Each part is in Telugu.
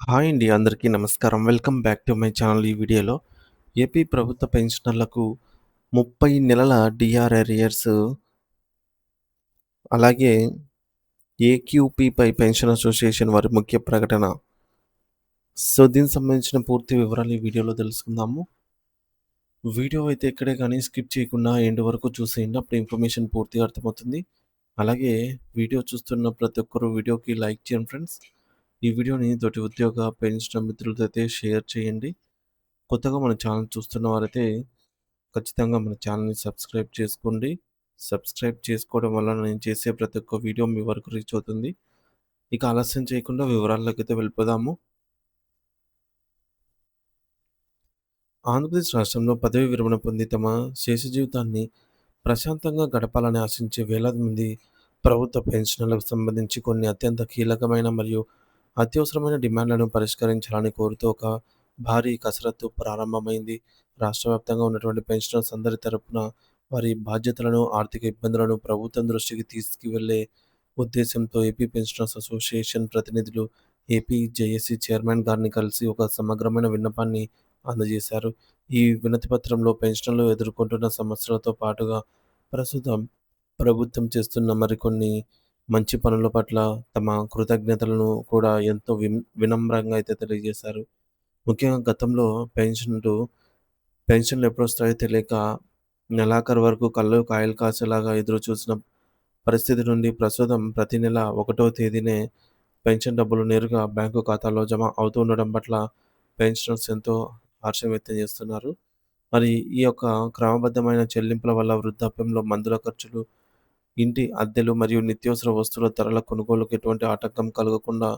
హాయ్ అండి. అందరికీ నమస్కారం. Welcome back to my channel. ఈ వీడియోలో ఏపీ ప్రభుత్వ పెన్షనర్లకు 30 నెలల డీఆర్ అరియర్స్ అలాగే ఏక్యూపీపై పెన్షన్ అసోసియేషన్ వారి ముఖ్య ప్రకటన. దీనికి సంబంధించిన పూర్తి వివరాలు ఈ వీడియోలో తెలుసుకుందాము. వీడియో అయితే ఎక్కడే కానీ స్కిప్ చేయకుండా ఎండ్ వరకు చూసేయండి. అప్పుడు ఇన్ఫర్మేషన్ పూర్తిగా అర్థమవుతుంది. అలాగే వీడియో చూస్తున్న ప్రతి ఒక్కరు వీడియోకి లైక్ చేయండి ఫ్రెండ్స్. ఈ వీడియోని తోటి ఉద్యోగ పెన్షన్ మిత్రులతో అయితే షేర్ చేయండి. కొత్తగా మన ఛానల్ చూస్తున్న వారైతే ఖచ్చితంగా మన ఛానల్‌ని సబ్స్క్రైబ్ చేసుకోండి. సబ్స్క్రైబ్ చేసుకోవడం వల్ల నేను చేసే ప్రతి ఒక్క వీడియో మీ వరకు రీచ్ అవుతుంది. ఇక ఆలస్యం చేయకుండా వివరాల్లోకైతే వెళ్ళిపోదాము. ఆంధ్రప్రదేశ్ రాష్ట్రంలో పదవీ విరమణ పొంది తమ శేష జీవితాన్ని ప్రశాంతంగా గడపాలని ఆశించే వేలాది మంది ప్రభుత్వ పెన్షనర్లకు సంబంధించి కొన్ని అత్యంత కీలకమైన మరియు అత్యవసరమైన డిమాండ్లను పరిష్కరించాలని కోరుతూ ఒక భారీ కసరత్తు ప్రారంభమైంది. రాష్ట్ర వ్యాప్తంగా ఉన్నటువంటి పెన్షనర్స్ అందరి తరపున వారి బాధ్యతలను, ఆర్థిక ఇబ్బందులను ప్రభుత్వం దృష్టికి తీసుకువెళ్లే ఉద్దేశంతో ఏపీ పెన్షనర్స్ అసోసియేషన్ ప్రతినిధులు ఏపీ జేఏసీ చైర్మన్ గారిని కలిసి ఒక సమగ్రమైన విన్నపాన్ని అందజేశారు. ఈ వినతి పత్రంలో పెన్షనర్లు ఎదుర్కొంటున్న సమస్యలతో పాటుగా ప్రస్తుతం ప్రభుత్వం చేస్తున్న మరికొన్ని మంచి పనుల పట్ల తమ కృతజ్ఞతలను కూడా ఎంతో వినమ్రంగా అయితే తెలియజేశారు. ముఖ్యంగా గతంలో పెన్షన్లు ఎప్పుడొస్తాయో తెలియక నెలాఖరు వరకు కళ్ళు కాయలు కాసేలాగా ఎదురు చూసిన పరిస్థితి నుండి ప్రస్తుతం ప్రతి నెల 1వ తేదీనే పెన్షన్ డబ్బులు నేరుగా బ్యాంకు ఖాతాలో జమ అవుతూ ఉండడం పట్ల పెన్షనర్స్ ఎంతో హర్షం వ్యక్తం చేస్తున్నారు. మరి ఈ యొక్క క్రమబద్ధమైన చెల్లింపుల వల్ల వృద్ధాప్యంలో మందుల ఖర్చులు, ఇంటి అద్దెలు మరియు నిత్యావసర వస్తువుల ధరల కొనుగోలుకు ఎటువంటి ఆటంకం కలగకుండా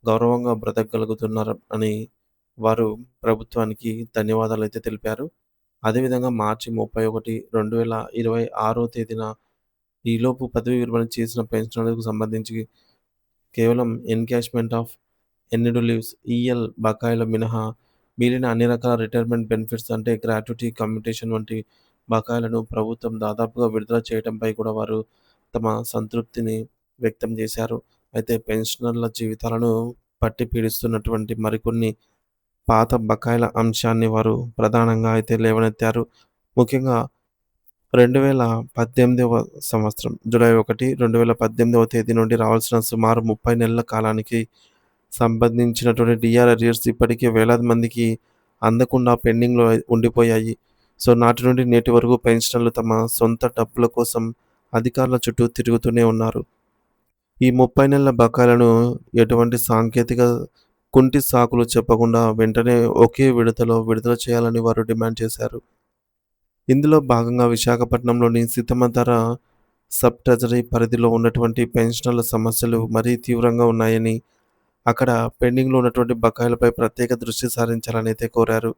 గౌరవంగా బ్రతకగలుగుతున్నారు అని వారు ప్రభుత్వానికి ధన్యవాదాలైతే తెలిపారు. అదేవిధంగా మార్చి 31, 2026 తేదీన ఈలోపు పదవీ విరమణ చేసిన పెన్షనర్లకు సంబంధించి కేవలం encashment of earned leaves EL బకాయిల మినహా మిగిలిన అన్ని రకాల రిటైర్మెంట్ బెనిఫిట్స్ అంటే గ్రాట్యుటీ, కమ్యుటేషన్ వంటి బకాయిలను ప్రభుత్వం దాదాపుగా విడుదల చేయడంపై కూడా వారు తమ సంతృప్తిని వ్యక్తం చేశారు. అయితే పెన్షనర్ల జీవితాలను పట్టి పీడిస్తున్నటువంటి మరికొన్ని పాత బకాయిల అంశాన్ని వారు ప్రధానంగా అయితే లేవనెత్తారు. ముఖ్యంగా 2018వ సంవత్సరం జూలై 1, 2018వ తేదీ నుండి రావాల్సిన సుమారు 30 నెలల కాలానికి సంబంధించినటువంటి డీఆర్ అరియర్స్ ఇప్పటికే వేలాది మందికి అందకుండా పెండింగ్‌లో ఉండిపోయాయి. నాటి నుండి నేటి వరకు పెన్షనర్లు తమ సొంత డబ్బుల కోసం అధికారుల చుట్టూ తిరుగుతూనే ఉన్నారు. ఈ 30 నెలల బకాయిలను ఎటువంటి సాంకేతిక కుంటి సాకులు చెప్పకుండా వెంటనే ఒకే విడతలో విడుదల చేయాలని వారు డిమాండ్ చేశారు. ఇందులో భాగంగా విశాఖపట్నంలోని సీతమ్మధార సబ్ ట్రెజరీ పరిధిలో ఉన్నటువంటి పెన్షనర్ల సమస్యలు మరీ తీవ్రంగా ఉన్నాయని, అక్కడ పెండింగ్‌లో ఉన్నటువంటి బకాయిలపై ప్రత్యేక దృష్టి సారించాలని అయితే కోరారు.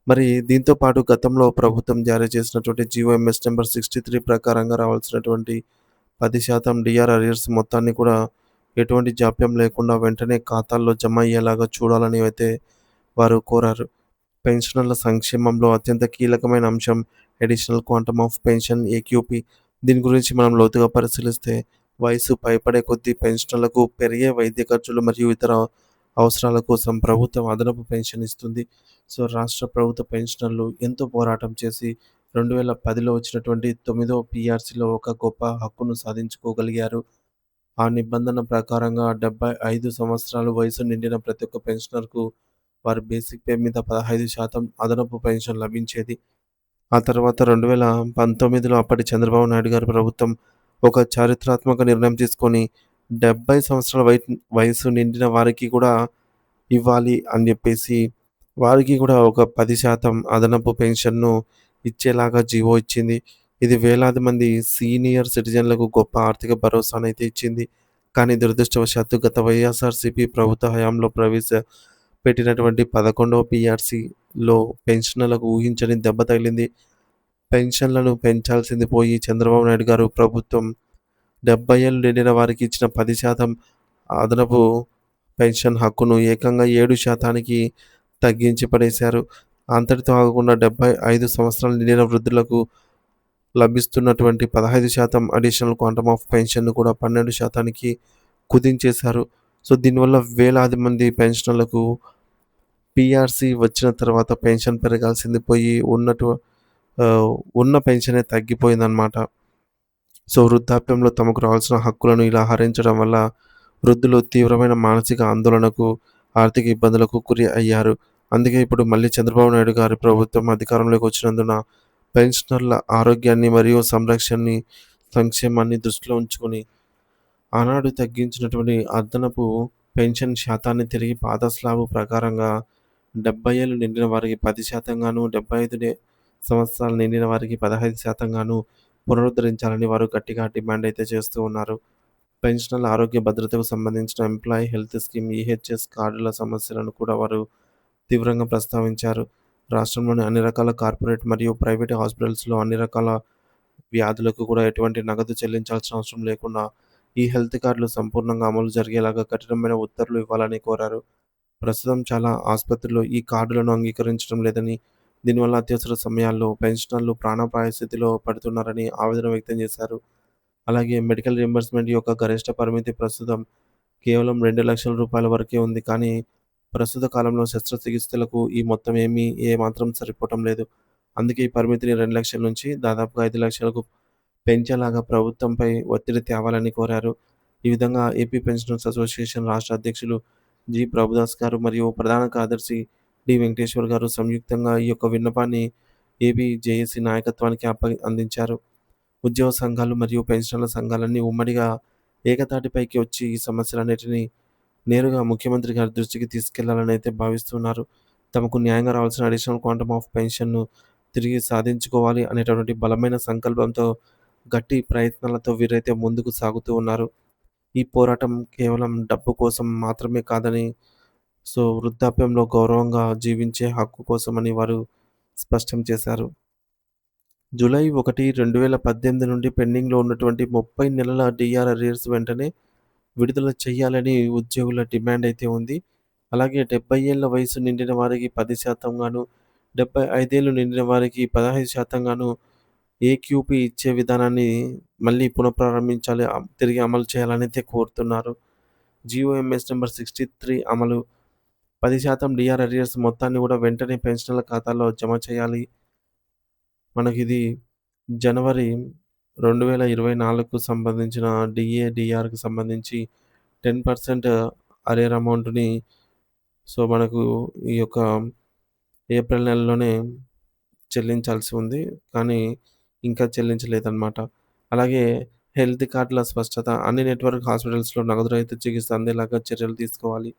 మరి దీంతో పాటు గతంలో ప్రభుత్వం జారీ చేసినటువంటి జీవోఎంఎస్ నంబర్ 63 ప్రకారంగా రావాల్సినటువంటి 10% డీఆర్ అరియర్స్ మొత్తాన్ని కూడా ఎటువంటి జాప్యం లేకుండా వెంటనే ఖాతాల్లో జమ అయ్యేలాగా చూడాలని అయితే వారు కోరారు. పెన్షనర్ల సంక్షేమంలో అత్యంత కీలకమైన అంశం additional quantum of pension AQP. దీని గురించి మనం లోతుగా పరిశీలిస్తే వయసు పైబడే కొద్దీ పెన్షనర్లకు పెరిగే వైద్య ఖర్చులు మరియు ఇతర అవసరాల కోసం ప్రభుత్వం అదనపు పెన్షన్ ఇస్తుంది. రాష్ట్ర ప్రభుత్వ పెన్షనర్లు ఎంతో పోరాటం చేసి 2010లో వచ్చినటువంటి 9వ పీఆర్సీలో ఒక గొప్ప హక్కును సాధించుకోగలిగారు. ఆ నిబంధన ప్రకారంగా 75 సంవత్సరాల వయసు నిండిన ప్రతి ఒక్క పెన్షనర్‌కు వారి బేసిక్ పే మీద 15% అదనపు పెన్షన్ లభించేది. ఆ తర్వాత 2019లో అప్పటి చంద్రబాబు నాయుడు గారి ప్రభుత్వం ఒక చారిత్రాత్మక నిర్ణయం తీసుకొని 70 సంవత్సరాల వయసు నిండిన వారికి కూడా ఇవ్వాలి అని జెప్పేసి వారికి కూడా ఒక 10% అదనపు పెన్షన్‌ను ఇచ్చేలాగా జీవో ఇచ్చింది. ఇది వేలాది మంది సీనియర్ సిటిజన్‌లకు గొప్ప ఆర్థిక భరోసానైతే ఇచ్చింది. కానీ దురదృష్టవశాత్తు గత వైఎస్ఆర్‌సీపీ ప్రభుత్వ హయాంలో పెట్టినటువంటి 11వ పీఆర్సీలో పెన్షనర్లకు ఊహించని దెబ్బ తగిలింది. పెన్షన్లను పెంచాల్సింది పోయి చంద్రబాబు నాయుడు గారు ప్రభుత్వం 70 ఏళ్లు నిండిన వారికి ఇచ్చిన 10% అదనపు పెన్షన్ హక్కును ఏకంగా 7%కి తగ్గించి పడేశారు. అంతటితో ఆగకుండా 75 సంవత్సరాలు నిండిన వృద్ధులకు లభిస్తున్నటువంటి 15% అడిషనల్ క్వాంటమ్ ఆఫ్ పెన్షన్‌ను కూడా 12%కి కుదించేశారు. సో, దీనివల్ల వేలాది మంది పెన్షనర్లకు పీఆర్సీ వచ్చిన తర్వాత పెన్షన్ పెరగాల్సింది పోయి ఆహ్, ఉన్న పెన్షనే తగ్గిపోయిందనమాట. సో, వృద్ధాప్యంలో తమకు రావాల్సిన హక్కులను ఇలా హరించడం వల్ల వృద్ధులు తీవ్రమైన మానసిక ఆందోళనకు, ఆర్థిక ఇబ్బందులకు గురి అయ్యారు. అందుకే ఇప్పుడు మళ్ళీ చంద్రబాబు నాయుడు గారి ప్రభుత్వం అధికారంలోకి వచ్చినందున పెన్షనర్ల ఆరోగ్యాన్ని మరియు సంక్షేమాన్ని దృష్టిలో ఉంచుకొని ఆనాడు తగ్గించినటువంటి అదనపు పెన్షన్ శాతాన్ని తిరిగి పాత స్లాబు ప్రకారంగా 70 ఏళ్లు నిండిన వారికి 10% గాను, 75 సంవత్సరాలు నిండిన వారికి 15% గాను పునరుద్ధరించాలని వారు గట్టిగా డిమాండ్ అయితే చేస్తూ ఉన్నారు. పెన్షనర్ల ఆరోగ్య భద్రతకు సంబంధించిన ఎంప్లాయీ హెల్త్ స్కీమ్ ఈహెచ్ఎస్ కార్డుల సమస్యలను కూడా వారు తీవ్రంగా ప్రస్తావించారు. రాష్ట్రంలోని అన్ని రకాల కార్పొరేట్ మరియు ప్రైవేట్ హాస్పిటల్స్‌లో అన్ని రకాల వ్యాధులకు కూడా ఎటువంటి నగదు చెల్లించాల్సిన అవసరం లేకుండా ఈ హెల్త్ కార్డులు సంపూర్ణంగా అమలు జరిగేలాగా కఠినమైన ఉత్తర్వులు ఇవ్వాలని కోరారు. ప్రస్తుతం చాలా ఆసుపత్రులు ఈ కార్డులను అంగీకరించడం లేదని, దీనివల్ల అత్యవసర సమయాల్లో పెన్షనర్లు ప్రాణాపాయ స్థితిలో పడుతున్నారని ఆవేదన వ్యక్తం చేశారు. అలాగే మెడికల్ రీయింబర్స్‌మెంట్ యొక్క గరిష్ట పరిమితి ప్రస్తుతం కేవలం రూ. 2,00,000 వరకే ఉంది. కానీ ప్రస్తుత కాలంలో శస్త్రచికిత్సలకు ఈ మొత్తం ఏమాత్రం సరిపోవటం లేదు. అందుకే ఈ పరిమితిని 2,00,000 నుంచి దాదాపుగా 5,00,000కు పెంచేలాగా ప్రభుత్వంపై ఒత్తిడి తేవాలని కోరారు. ఈ విధంగా ఏపీ పెన్షనర్స్ అసోసియేషన్ రాష్ట్ర అధ్యక్షులు ప్రభుదాస్ గారు మరియు ప్రధాన కార్యదర్శి వెంకటేశ్వర్ గారు సంయుక్తంగా ఈ యొక్క విన్నపాన్ని ఏపీ జేఏసీ నాయకత్వానికి అందించారు. ఉద్యోగ సంఘాలు మరియు పెన్షనర్ల సంఘాలన్నీ ఉమ్మడిగా ఏకతాటిపైకి వచ్చి ఈ సమస్యలన్నిటిని నేరుగా ముఖ్యమంత్రి గారి దృష్టికి తీసుకెళ్లాలని అయితే భావిస్తున్నారు. తమకు న్యాయంగా రావాల్సిన అడిషనల్ క్వాంటమ్ ఆఫ్ పెన్షన్‌ను తిరిగి సాధించుకోవాలి అనేటటువంటి బలమైన సంకల్పంతో, గట్టి ప్రయత్నాలతో వీరైతే ముందుకు సాగుతూ ఉన్నారు. ఈ పోరాటం కేవలం డబ్బు కోసం మాత్రమే కాదని, సో వృద్ధాప్యంలో గౌరవంగా జీవించే హక్కు కోసమని వారు స్పష్టం చేశారు. జూలై 1, 2018 నుండి పెండింగ్‌లో ఉన్నటువంటి 30 నెలల డీఆర్ అరియర్స్ వెంటనే విడుదల చేయాలని ఉద్యోగుల డిమాండ్ అయితే ఉంది. అలాగే 70 ఏళ్ల వయసు నిండిన వారికి 10% గాను, 75 ఏళ్లు నిండిన వారికి 15% గాను ఏక్యూపీ ఇచ్చే విధానాన్ని మళ్ళీ పునఃప్రారంభించాలి. తిరిగి అమలు చేయాలనైతే కోరుతున్నారు. జీఓఎంఎస్ నంబర్ 63 అమలు 10% డీఆర్ అరియర్స్ మొత్తాన్ని కూడా వెంటనే పెన్షనర్ల ఖాతాలో జమ చేయాలి. మనకిది జనవరి 2024కు సంబంధించిన డీఆర్‌కి సంబంధించి 10% అరియర్ అమౌంట్‌ని సో, మనకు ఈ యొక్క ఏప్రిల్ నెలలోనే చెల్లించాల్సి ఉంది. కానీ ఇంకా చెల్లించలేదన్నమాట. అలాగే హెల్త్ కార్డ్‌ల స్పష్టత అన్ని నెట్‌వర్క్ హాస్పిటల్స్‌లో నగదు రహిత చికిత్స అందేలాగా చర్యలు తీసుకోవాలి.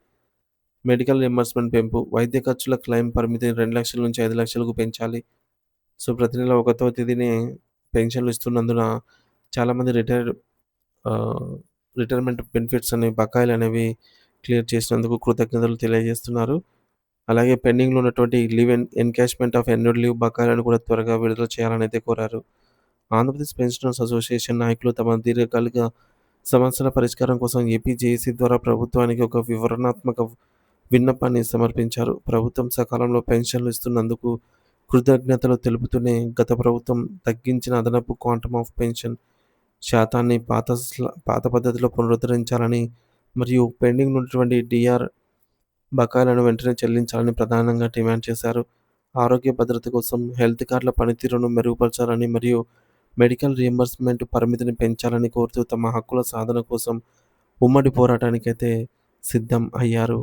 మెడికల్ రీయింబర్స్‌మెంట్ పెంపు, వైద్య ఖర్చుల క్లెయిమ్ పరిమితిని 2,00,000 నుంచి 5,00,000కు పెంచాలి. సో, ప్రతి నెల ఒకటో తేదీనే పెన్షన్‌లు ఇస్తున్నందున చాలామంది ఆహ్, రిటైర్మెంట్ బెనిఫిట్స్ అనే బకాయిలనేవి క్లియర్ చేసినందుకు కృతజ్ఞతలు తెలియజేస్తున్నారు. అలాగే పెండింగ్‌లో ఉన్నటువంటి ఎన్‌కాష్‌మెంట్ ఆఫ్ ఎన్యూడ్ లీవ్ బకాయిలను కూడా త్వరగా విడుదల చేయాలనైతే కోరారు. ఆంధ్రప్రదేశ్ పెన్షనర్స్ అసోసియేషన్ నాయకులు తమ దీర్ఘకాలిక సమస్యల పరిష్కారం కోసం ఏపీ జేఏసీ ద్వారా ప్రభుత్వానికి ఒక వివరణాత్మక విన్నపాన్ని సమర్పించారు. ప్రభుత్వం సకాలంలో పెన్షన్లు ఇస్తున్నందుకు కృతజ్ఞతలు తెలుపుతూనే గత ప్రభుత్వం తగ్గించిన అదనపు క్వాంటమ్ ఆఫ్ పెన్షన్ శాతాన్ని పాత పద్ధతిలో పునరుద్ధరించాలని మరియు పెండింగ్ ఉన్నటువంటి డీఆర్ బకాయిలను వెంటనే చెల్లించాలని ప్రధానంగా డిమాండ్ చేశారు. ఆరోగ్య భద్రత కోసం హెల్త్ కార్డుల పనితీరును మెరుగుపరచాలని మరియు మెడికల్ రీయింబర్స్‌మెంట్ పరిమితిని పెంచాలని కోరుతూ తమ హక్కుల సాధన కోసం ఉమ్మడి పోరాటానికైతే సిద్ధం అయ్యారు.